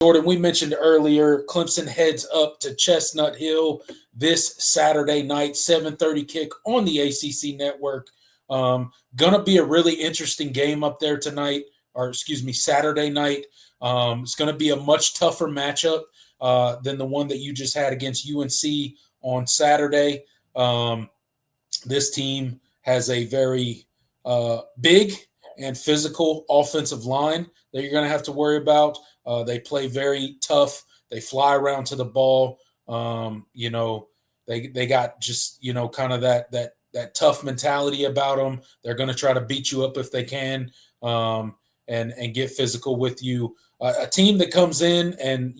Jordan, we mentioned earlier, Clemson heads up to Chestnut Hill this Saturday night, 7:30 kick on the ACC network. Gonna be a really interesting game up there tonight, or excuse me, Saturday night. It's gonna be a much tougher matchup than the one that you just had against UNC on Saturday. This team has a very big and physical offensive line that you're going to have to worry about. They play very tough. They fly around to the ball. They got just kind of that tough mentality about them. They're going to try to beat you up if they can, and get physical with you. A team that comes in and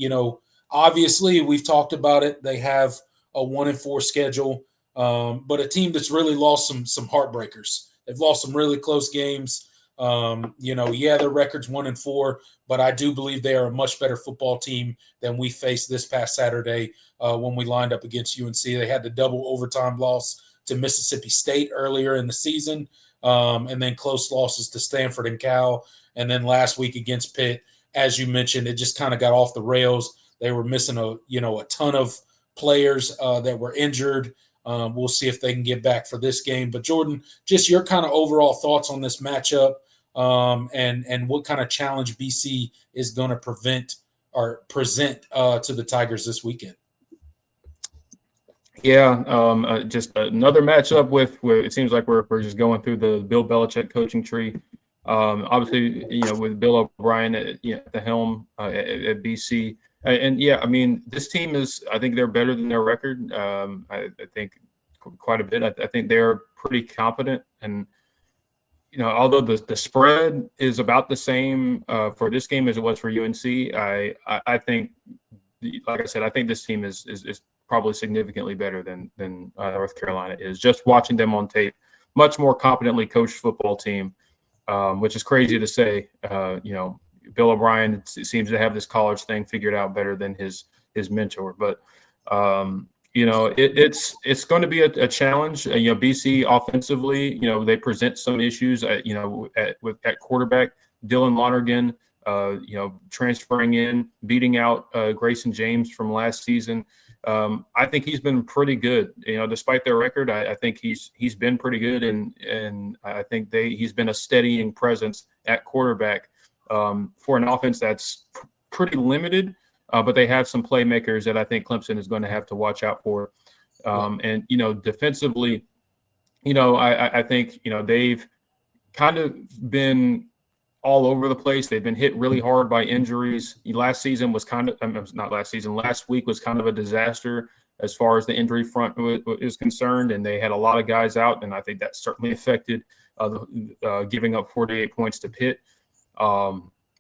obviously we've talked about it. They have a 1-4 schedule, but a team that's really lost some heartbreakers. They've lost some really close games. Their record's 1-4, but I do believe they are a much better football team than we faced this past Saturday when we lined up against UNC. They had the double overtime loss to Mississippi State earlier in the season, and then close losses to Stanford and Cal, and then last week against Pitt. As you mentioned, it just kind of got off the rails. They were missing a ton of players that were injured. We'll see if they can get back for this game. But Jordan, just your kind of overall thoughts on this matchup, and what kind of challenge BC is going to present to the Tigers this weekend. Yeah, just another matchup where it seems like we're just going through the Bill Belichick coaching tree. Obviously, with Bill O'Brien at the helm at BC. I mean, this team I think they're better than their record. I think quite a bit. I think they're pretty competent. And, although the spread is about the same for this game as it was for UNC, I think, like I said, I think this team is probably significantly better than North Carolina is. Just watching them on tape, much more competently coached football team, which is crazy to say. Bill O'Brien seems to have this college thing figured out better than his mentor, but it's going to be a challenge. BC offensively, they present some issues. At quarterback, Dylan Lonergan, transferring in, beating out Grayson James from last season. I think he's been pretty good. Despite their record, I think he's been pretty good, and I think he's been a steadying presence at quarterback. For an offense that's pretty limited, but they have some playmakers that I think Clemson is going to have to watch out for. And, defensively, I think, they've kind of been all over the place. They've been hit really hard by injuries. Last week was kind of a disaster as far as the injury front is concerned, and they had a lot of guys out, and I think that certainly affected giving up 48 points to Pitt.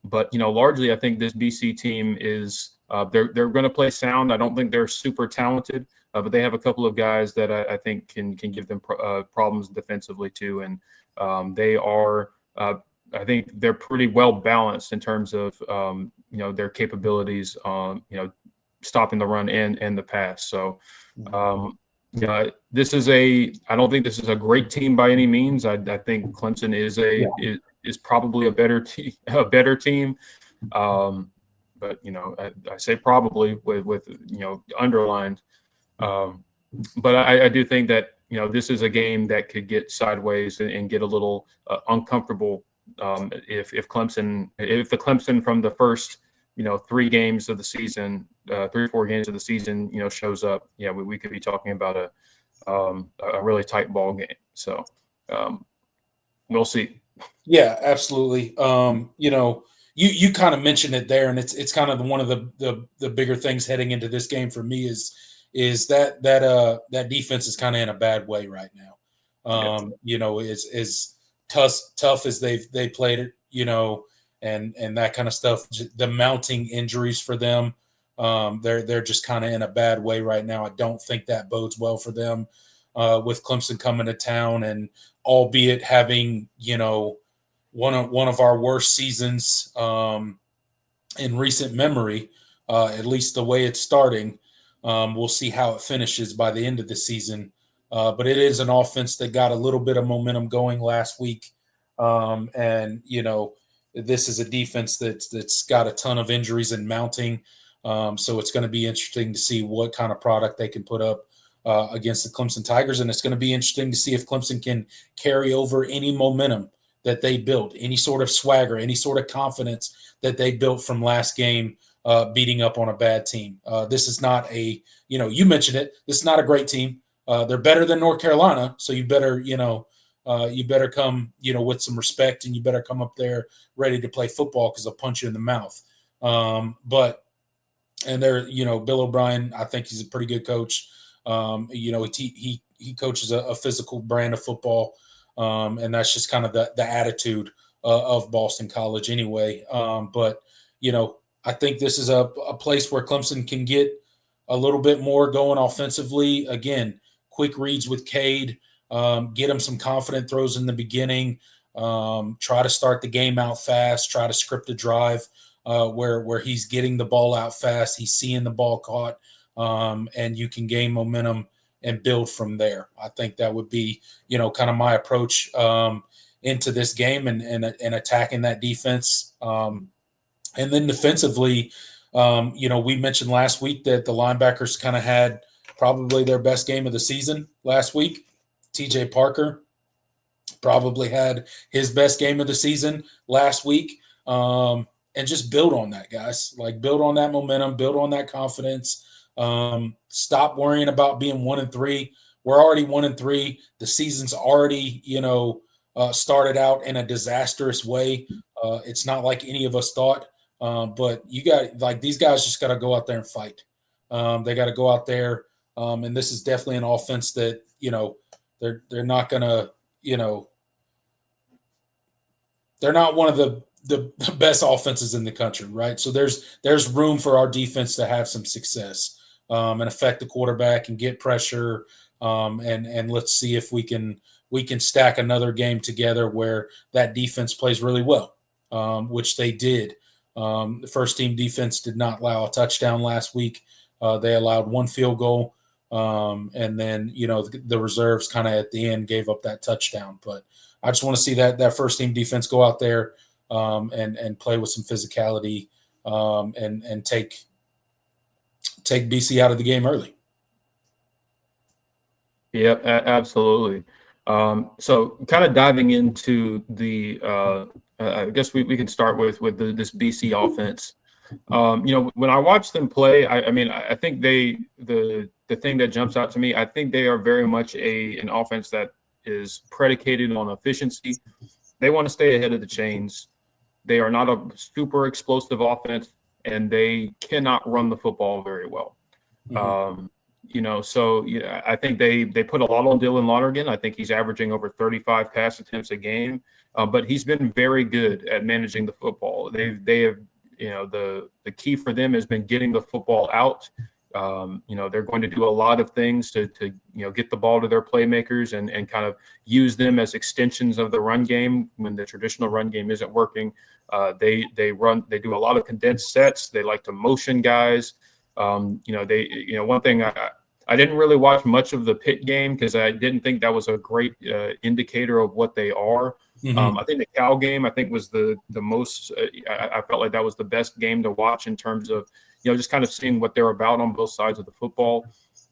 But largely I think this BC team is they're going to play sound. I don't think they're super talented, but they have a couple of guys that I think can give them problems defensively too. And they are I think they're pretty well balanced in terms of their capabilities stopping the run and the pass. So I don't think this is a great team by any means. I think Clemson is probably a better team. But I say probably with underlined. But I do think that this is a game that could get sideways and get a little uncomfortable if the Clemson from the first 3 games of the season, 3 or 4 games of the season, shows up. Yeah, we could be talking about a really tight ball game. So we'll see. Yeah, absolutely. You kind of mentioned it there, and it's kind of one of the bigger things heading into this game for me is that defense is kind of in a bad way right now. Is tough as they played it, and that kind of stuff. The mounting injuries for them, they're just kind of in a bad way right now. I don't think that bodes well for them with Clemson coming to town, and albeit having one of our worst seasons in recent memory, at least the way it's starting. We'll see how it finishes by the end of the season. But it is an offense that got a little bit of momentum going last week. And, this is a defense that's got a ton of injuries and mounting. So it's going to be interesting to see what kind of product they can put up against the Clemson Tigers. And it's going to be interesting to see if Clemson can carry over any momentum that they built, any sort of swagger, any sort of confidence that they built from last game, beating up on a bad team. This is not you mentioned it, this is not a great team. They're better than North Carolina, so you better, you better come, with some respect, and you better come up there ready to play football because they'll punch you in the mouth. And they're, Bill O'Brien, I think he's a pretty good coach. He coaches a physical brand of football, and that's just kind of the attitude of Boston College anyway. But I think this is a place where Clemson can get a little bit more going offensively. Again, quick reads with Cade, get him some confident throws in the beginning, try to start the game out fast, try to script a drive where he's getting the ball out fast, he's seeing the ball caught, and you can gain momentum and build from there. I think that would be, kind of my approach into this game and attacking that defense. And then defensively, we mentioned last week that the linebackers kind of had probably their best game of the season last week. TJ Parker probably had his best game of the season last week. And just build on that, guys. Like, build on that momentum, build on that confidence. Stop worrying about being 1-3. We're already 1-3. The season's already, started out in a disastrous way. It's not like any of us thought. But these guys just got to go out there and fight. They got to go out there. And this is definitely an offense that, they're not going to, they're not one of the best offenses in the country, right? So there's room for our defense to have some success and affect the quarterback and get pressure. And let's see if we can stack another game together where that defense plays really well, which they did. The first team defense did not allow a touchdown last week. They allowed one field goal. And then, the reserves kind of at the end gave up that touchdown. But I just want to see that first team defense go out there and play with some physicality and take BC out of the game early. Yep, absolutely. So kind of diving into the I guess we can start with this BC offense. When I watch them play, I think the thing that jumps out to me, I think they are very much an offense that is predicated on efficiency. They want to stay ahead of the chains. They are not a super explosive offense, and they cannot run the football very well. Mm-hmm. I think they put a lot on Dylan Lonergan. I think he's averaging over 35 pass attempts a game, but he's been very good at managing the football. They have, the key for them has been getting the football out. They're going to do a lot of things to get the ball to their playmakers and kind of use them as extensions of the run game when the traditional run game isn't working. They do a lot of condensed sets. They like to motion guys. One thing I didn't really watch much of the Pitt game because I didn't think that was a great indicator of what they are. Mm-hmm. I think the Cal game, was the most. I felt like that was the best game to watch in terms of just kind of seeing what they're about on both sides of the football.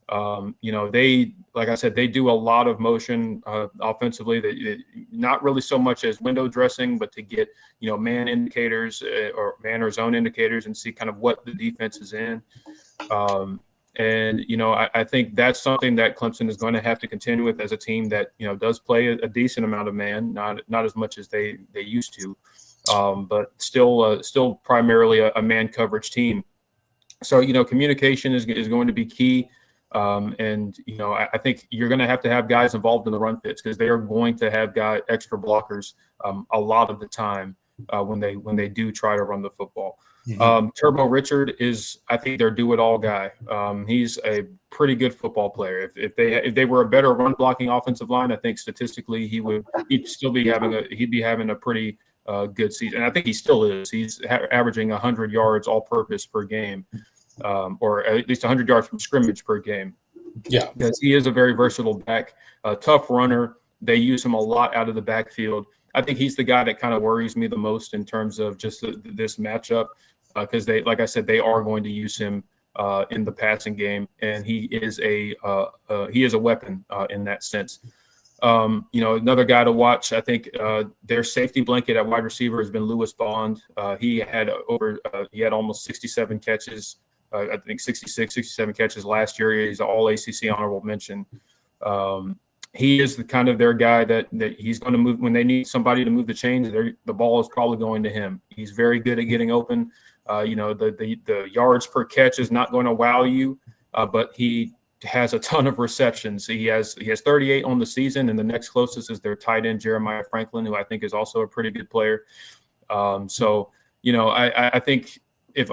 They, like I said, they do a lot of motion offensively. They not really so much as window dressing, but to get man indicators or man or zone indicators and see kind of what the defense is in. I think that's something that Clemson is going to have to contend with as a team that does play a decent amount of man, not as much as they used to, but still primarily a man coverage team. So communication is going to be key, I think you're going to have guys involved in the run fits because they are going to have extra blockers a lot of the time when they do try to run the football. Mm-hmm. Turbo Richard is, I think, their do-it-all guy. He's a pretty good football player. If they were a better run blocking offensive line, I think statistically he'd be having a pretty good season. And I think he still is. He's averaging 100 yards all-purpose per game, or at least 100 yards from scrimmage per game. Yeah, because he is a very versatile back, a tough runner. They use him a lot out of the backfield. I think he's the guy that kind of worries me the most in terms of just this matchup, because they, like I said, they are going to use him in the passing game, and he is a weapon in that sense. Another guy to watch, I think their safety blanket at wide receiver has been Lewis Bond. He had almost 67 catches, I think 66, 67 catches last year. He's an all ACC honorable mention. He is the kind of their guy that he's going to move when they need somebody to move the chains. The ball is probably going to him. He's very good at getting open. The yards per catch is not going to wow you, but he has a ton of receptions. He has 38 on the season, and the next closest is their tight end Jeremiah Franklin, who I think is also a pretty good player. I think if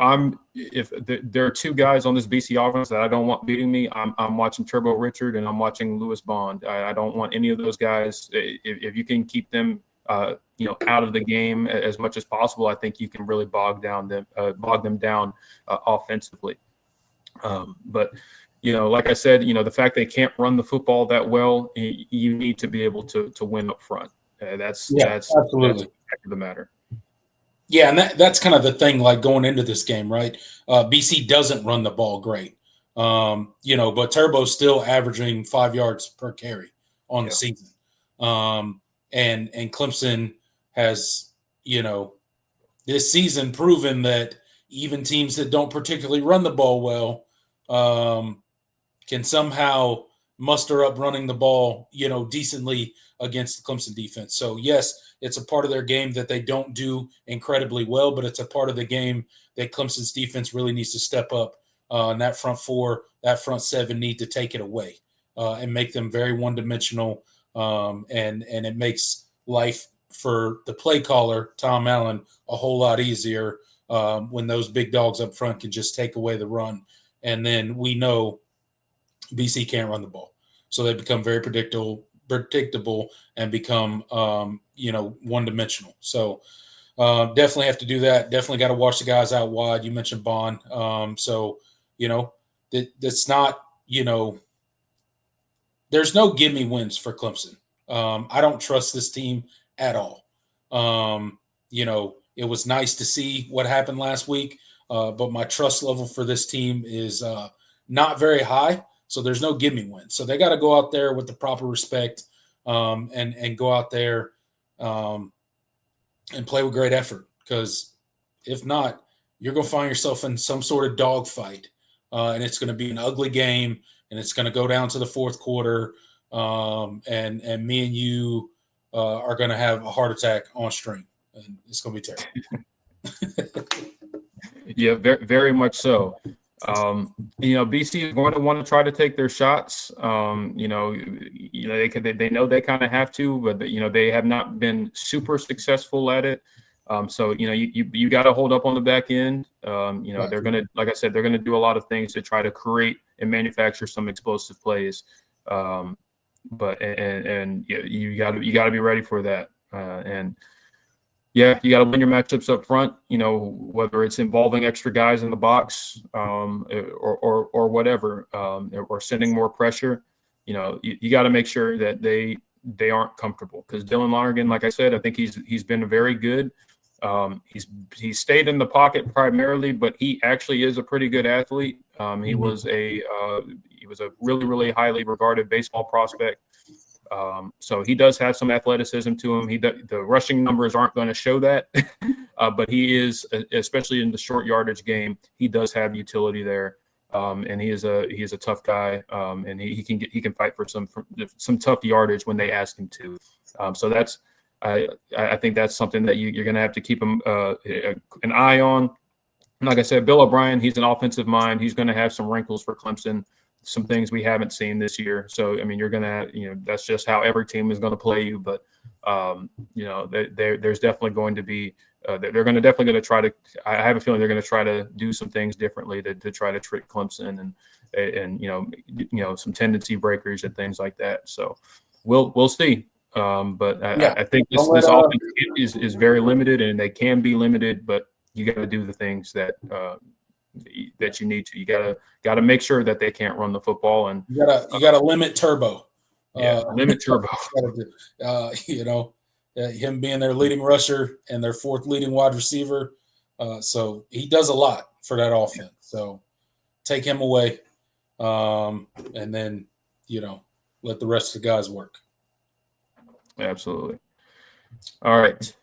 there are two guys on this BC offense that I don't want beating me, I'm watching Turbo Richard and I'm watching Lewis Bond. I don't want any of those guys. If you can keep them out of the game as much as possible, I think you can really bog them down offensively. But like I said, the fact they can't run the football that well, you need to be able to win up front. That's absolutely the fact of the matter. Yeah, and that's kind of the thing, like going into this game, right? BC doesn't run the ball great, but Turbo's still averaging 5 yards per carry on the season. And Clemson has, this season proven that even teams that don't particularly run the ball well can somehow muster up running the ball, decently against the Clemson defense. So, yes, it's a part of their game that they don't do incredibly well, but it's a part of the game that Clemson's defense really needs to step up. And that front four, that front seven need to take it away and make them very one-dimensional. And it makes life for the play caller, Tom Allen, a whole lot easier when those big dogs up front can just take away the run. And then we know BC can't run the ball. So they become very predictable and become, one-dimensional. So definitely have to do that. Definitely got to watch the guys out wide. You mentioned Bond. That's not, there's no gimme wins for Clemson. I don't trust this team at all. It was nice to see what happened last week, but my trust level for this team is not very high. So there's no gimme win. So they got to go out there with the proper respect and go out there and play with great effort. Because if not, you're going to find yourself in some sort of dogfight, and it's going to be an ugly game, and it's going to go down to the fourth quarter, and me and you are going to have a heart attack on stream, and it's going to be terrible. Yeah, very, very much so. BC is going to want to try to take their shots. They know they kind of have to, but they have not been super successful at it. You got to hold up on the back end. Right. They're gonna, like I said, they're gonna do a lot of things to try to create and manufacture some explosive plays. You got to be ready for that. You got to win your matchups up front, whether it's involving extra guys in the box or whatever, or sending more pressure. You got to make sure that they aren't comfortable, because Dylan Lonergan, like I said, I think he's been very good. He's stayed in the pocket primarily, but he actually is a pretty good athlete. He was a really, really highly regarded baseball prospect. So he does have some athleticism to him. The rushing numbers aren't going to show that, but he is, especially in the short yardage game, he does have utility there. And he is a tough guy, and he can fight for some tough yardage when they ask him to. So that's I think that's something that you're going to have to keep an eye on. And like I said, Bill O'Brien, he's an offensive mind. He's going to have some wrinkles for Clemson, some things we haven't seen this year. So, you're going to, that's just how every team is going to play you. But, there's definitely going to be, they're definitely going to try to, I have a feeling they're going to try to do some things differently to try to trick Clemson and some tendency breakers and things like that. So we'll see. I think this offense is very limited, and they can be limited, but you got to do the things that you need to. You got to make sure that they can't run the football, and you got to limit Turbo. Limit Turbo. him being their leading rusher and their fourth leading wide receiver. So he does a lot for that offense. So take him away, and then, let the rest of the guys work. Absolutely. All right.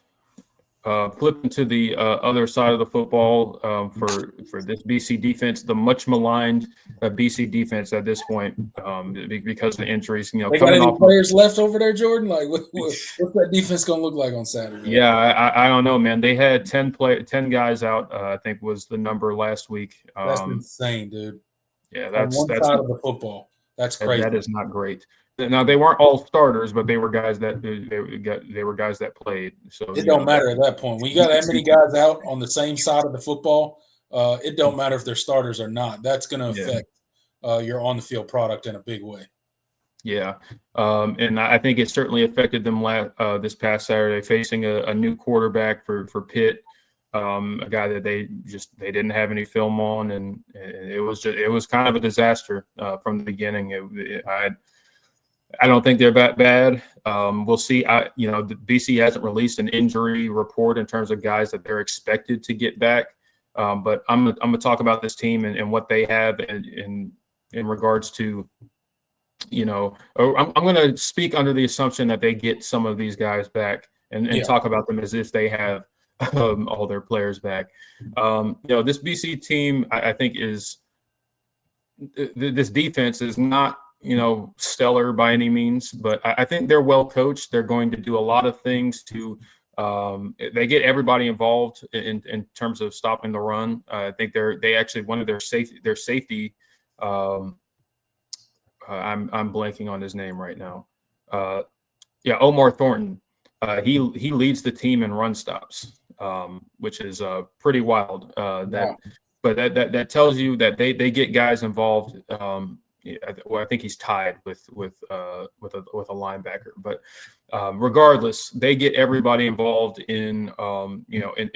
Flipping to the other side of the football, for this BC defense, the much maligned BC defense at this point, because of the injuries. They got coming any off players left over there, Jordan? Like, what's that defense going to look like on Saturday? Yeah, I don't know, man. They had 10 guys out. I think was the number last week. That's insane, dude. Yeah, on one side of the football. That's crazy. That is not great. Now they weren't all starters, but they were guys that they were guys that played. So it don't matter at that point. When you got that many guys out on the same side of the football, it don't matter if they're starters or not. That's going to affect your on the field product in a big way. Yeah, and I think it certainly affected them this past Saturday, facing a new quarterback for Pitt, a guy that they didn't have any film on, and it was kind of a disaster from the beginning. I don't think they're that bad. We'll see. The BC hasn't released an injury report in terms of guys that they're expected to get back, but I'm gonna talk about this team and what they have in regards to. I'm going to speak under the assumption that they get some of these guys back and talk about them as if they have all their players back. This BC team, I think, is this defense is not, stellar by any means, but I think they're well coached. They're going to do a lot of things to they get everybody involved in terms of stopping the run. I think they actually one of their safety. I'm blanking on his name right now. Omar Thornton. He leads the team in run stops, which is pretty wild. But that tells you that they get guys involved. I think he's tied with a linebacker. But regardless, they get everybody involved in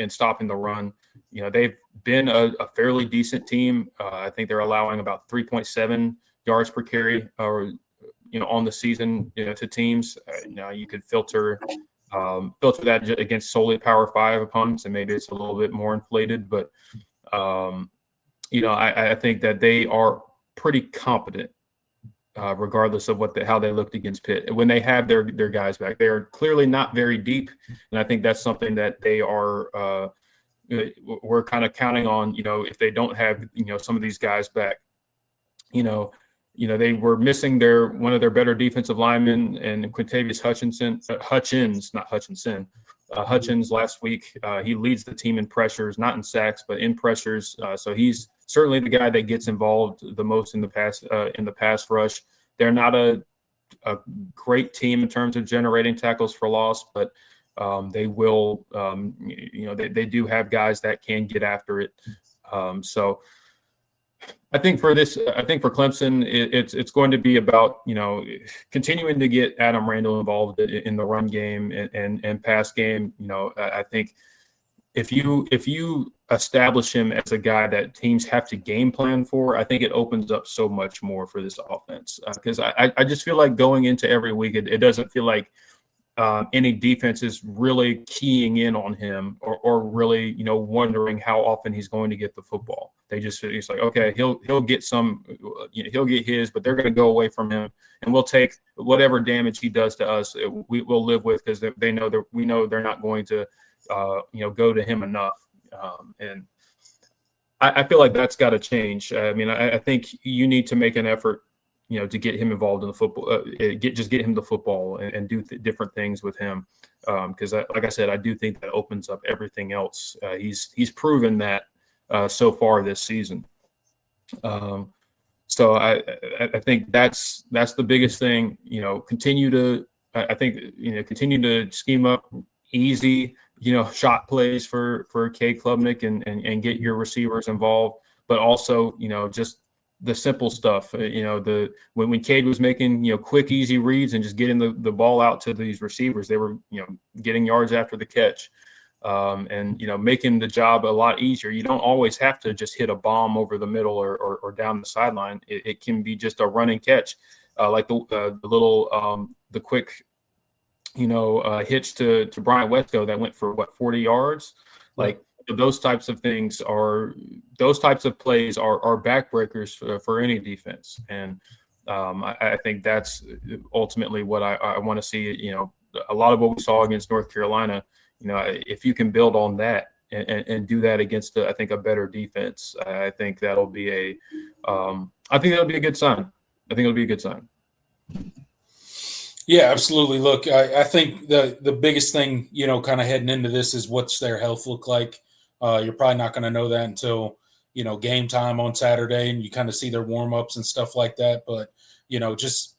stopping the run. They've been a fairly decent team. I think they're allowing about 3.7 yards per carry, or on the season, to teams. Now you could filter that against solely Power 5 opponents, and maybe it's a little bit more inflated. But I think that they are pretty competent, regardless of how they looked against Pitt. When they have their guys back, they are clearly not very deep, and I think that's something that they are. We're kind of counting on. If they don't have some of these guys back, they were missing one of their better defensive linemen, and Quintavious Hutchins last week. He leads the team in pressures, not in sacks, but in pressures. So he's certainly the guy that gets involved the most in the pass rush. They're not a great team in terms of generating tackles for loss, but they will. They do have guys that can get after it. So. I think for Clemson, it's going to be about continuing to get Adam Randall involved in the run game and pass game. I think if you establish him as a guy that teams have to game plan for, I think it opens up so much more for this offense. Because I just feel like going into every week, it doesn't feel like any defense is really keying in on him or really, wondering how often he's going to get the football. It's like, okay, he'll get some, he'll get his, but they're going to go away from him, and we'll take whatever damage he does to us. We'll live with, because we know they're not going to, go to him enough. And I feel like that's got to change. I mean, I think you need to make an effort, to get him involved in the football, get him the football and do different things with him. Because, like I said, I do think that opens up everything else. He's proven that so far this season. So I think that's the biggest thing. Continue to scheme up easy, shot plays for Cade Klubnik and get your receivers involved, but also, just the simple stuff, when Cade was making, quick, easy reads and just getting the ball out to these receivers, they were, getting yards after the catch, and, making the job a lot easier. You don't always have to just hit a bomb over the middle or down the sideline. It can be just a running catch, like the quick hits to Brian Wesco that went for 40 yards. Like those types of plays are backbreakers for any defense. And I think that's ultimately what I want to see. A lot of what we saw against North Carolina, if you can build on that and do that against, I think, a better defense, I think that'll be a good sign. I think it'll be a good sign. Yeah, absolutely. Look, I think the biggest thing, kind of heading into this is what's their health look like. You're probably not going to know that until, game time on Saturday and you kind of see their warm-ups and stuff like that. But, just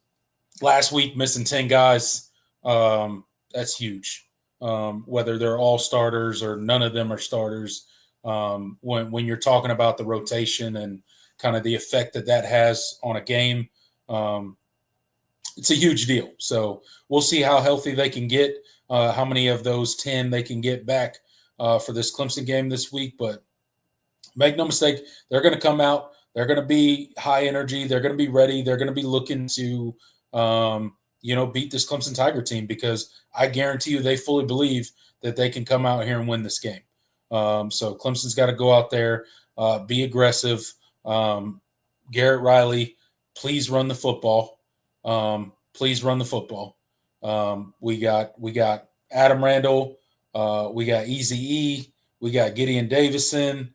last week missing 10 guys, that's huge. Whether they're all starters or none of them are starters, when you're talking about the rotation and kind of the effect that has on a game, it's a huge deal. So we'll see how healthy they can get, how many of those 10 they can get back for this Clemson game this week. But make no mistake, they're going to come out. They're going to be high energy. They're going to be ready. They're going to be looking to, beat this Clemson Tiger team, because I guarantee you they fully believe that they can come out here and win this game. So Clemson's got to go out there, be aggressive. Garrett Riley, please run the football. Please run the football. We got Adam Randall. We got Eazy-E. We got Gideon Davison.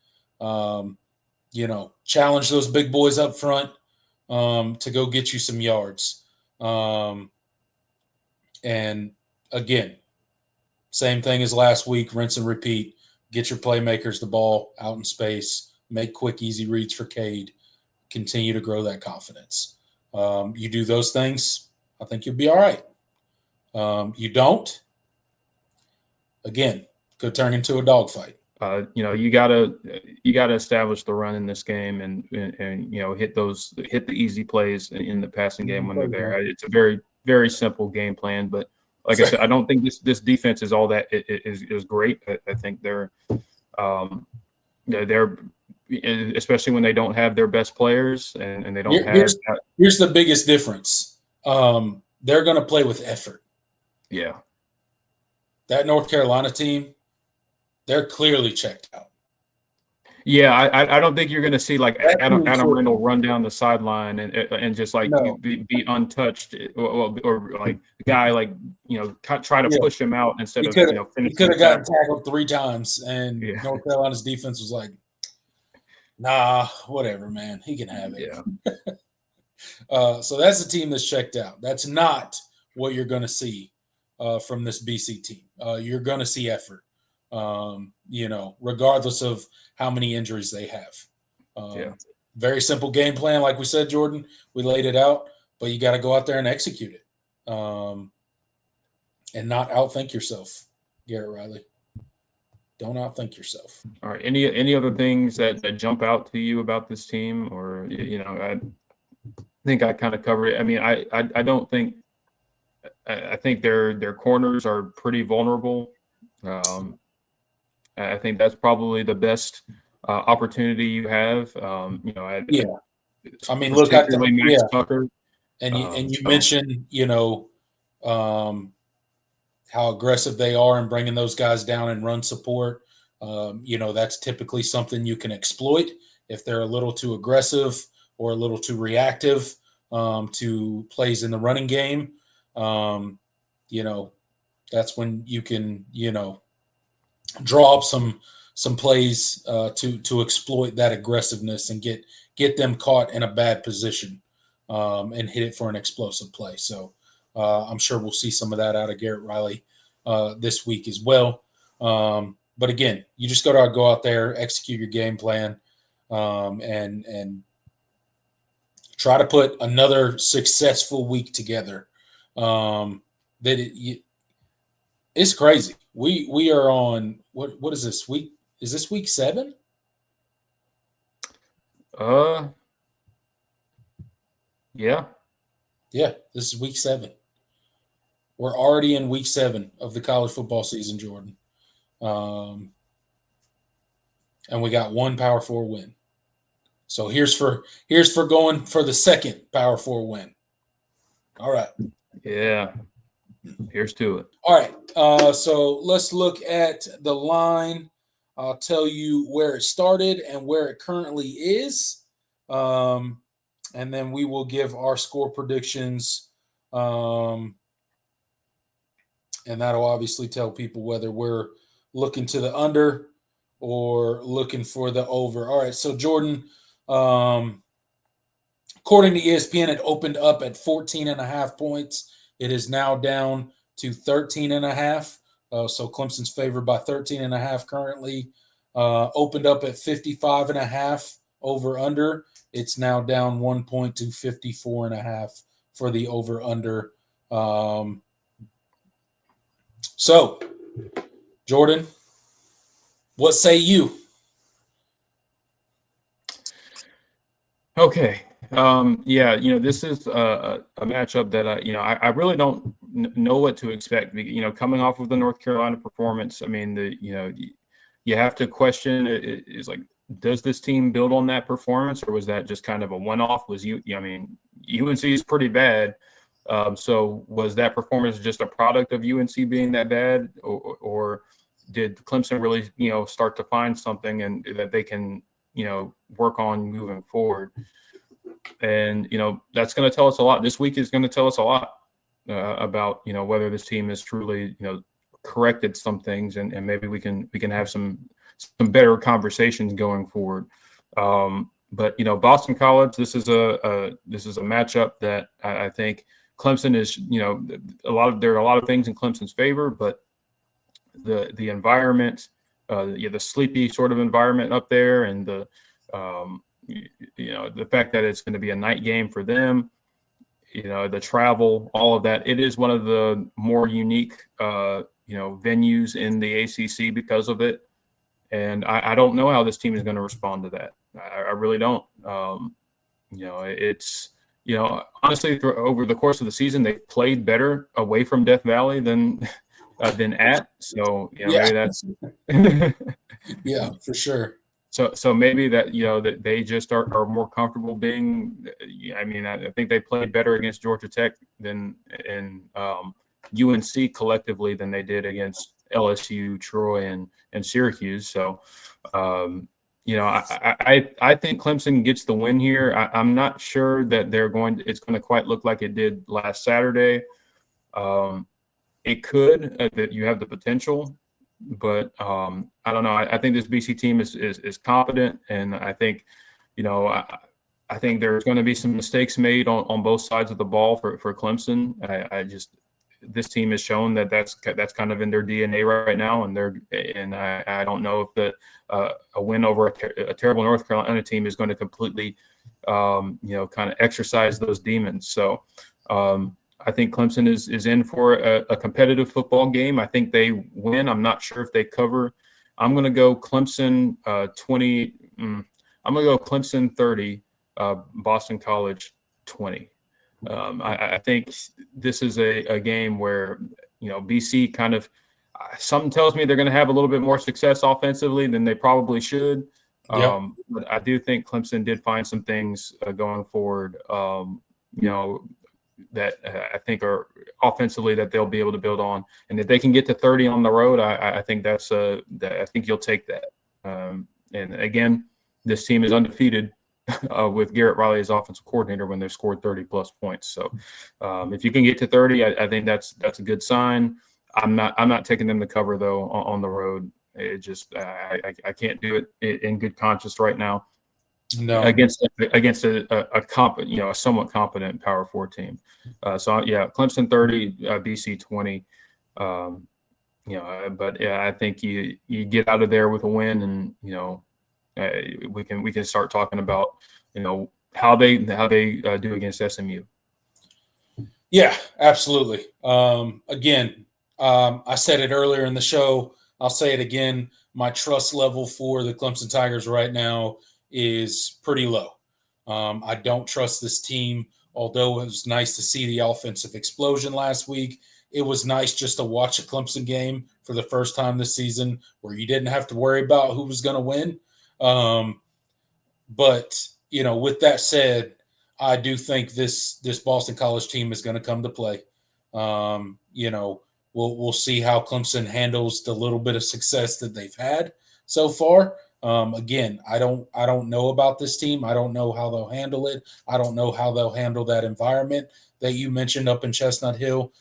Challenge those big boys up front to go get you some yards. And again, same thing as last week, rinse and repeat. Get your playmakers the ball out in space. Make quick, easy reads for Cade. Continue to grow that confidence. You do those things, I think you'll be all right. You don't, again, could turn into a dogfight. You gotta establish the run in this game and hit the easy plays in the passing game when they're there. It's a very, very simple game plan, but like I said, I don't think this defense is all that is great. I think they're especially when they don't have their best players and they don't have. Here's the biggest difference. They're going to play with effort. Yeah. That North Carolina team, they're clearly checked out. Yeah, I don't think you're going to see like Adam Randall run down the sideline and just like be untouched or like the guy try to push him out instead of finishing. He could have gotten tackled 3 times, and North Carolina's defense was like, nah, whatever, man. He can have it. Yeah. So that's the team that's checked out. That's not what you're going to see from this BC team. You're going to see effort, regardless of how many injuries they have. Very simple game plan. Like we said, Jordan, we laid it out, but you got to go out there and execute it and not outthink yourself, Garrett Riley. Don't outthink yourself. All right. Any other things that jump out to you about this team, or I think I kind of covered it. I mean, I don't think I think their corners are pretty vulnerable. I think that's probably the best opportunity you have. I mean, look at Max Tucker, and you mentioned how aggressive they are in bringing those guys down and run support. That's typically something you can exploit if they're a little too aggressive or a little too reactive to plays in the running game. That's when you can, draw up some plays to exploit that aggressiveness and get them caught in a bad position and hit it for an explosive play. So I'm sure we'll see some of that out of Garrett Riley this week as well. But again, you just got to go out there, execute your game plan, and try to put another successful week together. It's crazy. We are on what is this week? Is this week 7? Yeah. Yeah, this is week 7. We're already in week 7 of the college football season, Jordan. And we got one Power 4 win. So here's for going for the second Power 4 win. All right. Yeah. Here's to it. All right. So let's look at the line. I'll tell you where it started and where it currently is. And then we will give our score predictions. And that'll obviously tell people whether we're looking to the under or looking for the over. All right. So, Jordan, according to ESPN, it opened up at 14.5 points. It is now down to 13.5. So Clemson's favored by 13.5 currently. Opened up at 55.5 over under. It's now down 1 point to 54.5 for the over under. So, Jordan, what say you? Okay. Yeah, this is a matchup that I really don't know what to expect. Coming off of the North Carolina performance, I mean, you have to question is like, does this team build on that performance, or was that just kind of a one-off? I mean, UNC is pretty bad. So was that performance just a product of UNC being that bad, or did Clemson really, start to find something and that they can, work on moving forward? And, that's going to tell us a lot. This week is going to tell us a lot about, whether this team has truly, corrected some things, and maybe we can have some better conversations going forward. But Boston College, this is a matchup that I think Clemson is, there are a lot of things in Clemson's favor, but the environment, the sleepy sort of environment up there, and the fact that it's going to be a night game for them, the travel, all of that, it is one of the more unique, venues in the ACC because of it. And I don't know how this team is going to respond to that. I really don't. It's, honestly, over the course of the season, they played better away from Death Valley than at. So, maybe that's. Yeah, for sure. So maybe that, that they just are more comfortable being. I mean, I think they played better against Georgia Tech than in UNC collectively than they did against LSU, Troy, and Syracuse. So, I think Clemson gets the win here. I'm not sure that it's going to quite look like it did last Saturday. It could, that you have the potential, but I don't know. I think this BC team is competent, and I think, I think there's going to be some mistakes made on both sides of the ball for Clemson. This team has shown that that's kind of in their DNA right now, and I don't know if a win over a terrible North Carolina team is going to completely, kind of exercise those demons. So I think Clemson is in for a competitive football game. I think they win. I'm not sure if they cover. I'm going to go Clemson 20. I'm going to go Clemson 30, Boston College 20. I think this is a game where, BC kind of, something tells me they're going to have a little bit more success offensively than they probably should. Yep. But I do think Clemson did find some things going forward, that I think are offensively that they'll be able to build on. And if they can get to 30 on the road, I think I think you'll take that. And again, this team is undefeated with Garrett Riley as offensive coordinator when they've scored 30+ points. So if you can get to 30, I think that's a good sign. I'm not taking them to cover though on the road. It just I can't do it in good conscience right now. No. Against a somewhat competent Power 4 team. So yeah, Clemson 30, BC 20. But yeah, I think you get out of there with a win, and we can start talking about how they do against SMU. Yeah, absolutely. Again, I said it earlier in the show. I'll say it again. My trust level for the Clemson Tigers right now is pretty low. I don't trust this team, although it was nice to see the offensive explosion last week. It was nice just to watch a Clemson game for the first time this season where you didn't have to worry about who was going to win. But, with that said, I do think this Boston College team is going to come to play. we'll see how Clemson handles the little bit of success that they've had so far. Again, I don't know about this team. I don't know how they'll handle it. I don't know how they'll handle that environment that you mentioned up in Chestnut Hill.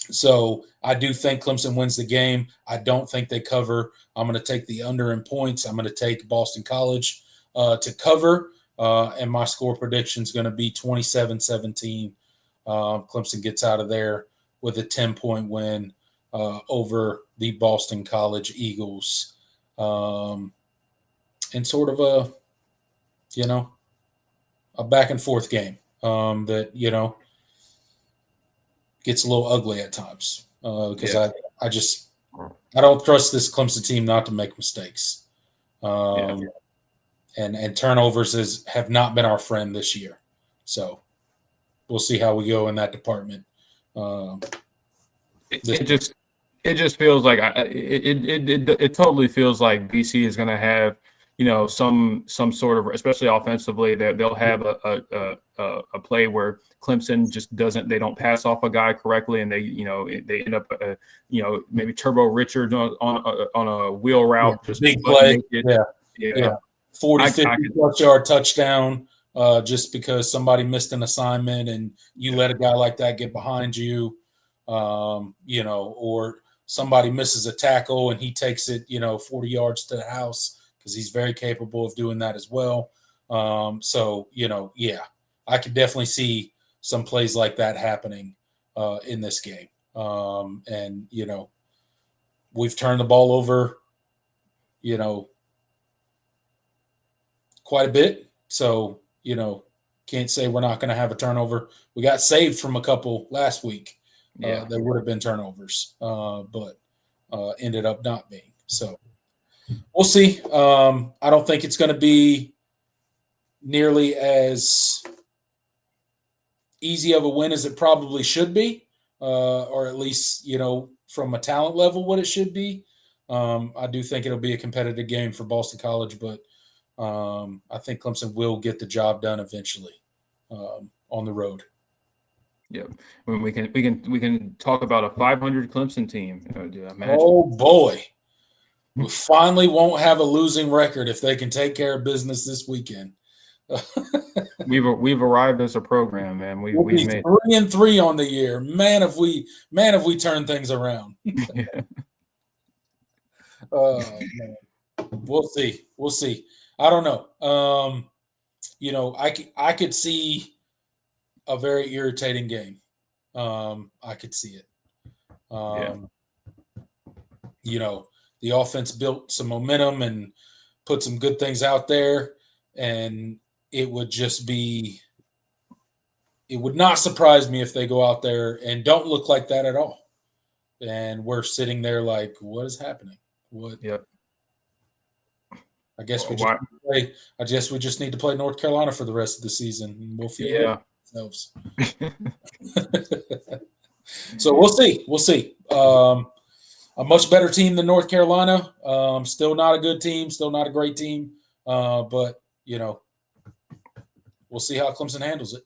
So I do think Clemson wins the game. I don't think they cover. I'm going to take the under in points. I'm going to take Boston College to cover, and my score prediction is going to be 27-17. Clemson gets out of there with a 10-point win over the Boston College Eagles. And sort of a back and forth game that, gets a little ugly at times because I don't trust this Clemson team not to make mistakes. And turnovers have not been our friend this year. So we'll see how we go in that department. It just feels like it totally feels like BC is going to have some sort of, especially offensively, that they'll have a play where Clemson just they don't pass off a guy correctly, and they end up maybe Turbo Richard on a wheel route, just big play, 40, 50 plus yard touchdown, just because somebody missed an assignment and you let a guy like that get behind you, or somebody misses a tackle and he takes it 40 yards to the house, because he's very capable of doing that as well. I could definitely see some plays like that happening in this game. And we've turned the ball over, quite a bit. So, can't say we're not going to have a turnover. We got saved from a couple last week. That would have been turnovers, but ended up not being. So, we'll see. I don't think it's going to be nearly as easy of a win as it probably should be, or at least, from a talent level, what it should be. I do think it'll be a competitive game for Boston College, but I think Clemson will get the job done eventually on the road. Yeah, we can talk about a 500 Clemson team. Oh boy. We finally won't have a losing record if they can take care of business this weekend. We've arrived as a program, man. We'll be 3-3 on the year. Man, if we turn things around. Man. We'll see. I don't know. I could see a very irritating game. I could see it. The offense built some momentum and put some good things out there, and it would not surprise me if they go out there and don't look like that at all. And we're sitting there like, what is happening? What? Yep. I guess we just need to play North Carolina for the rest of the season, and we'll feel ourselves. So we'll see. A much better team than North Carolina. Still not a good team. Still not a great team. But we'll see how Clemson handles it.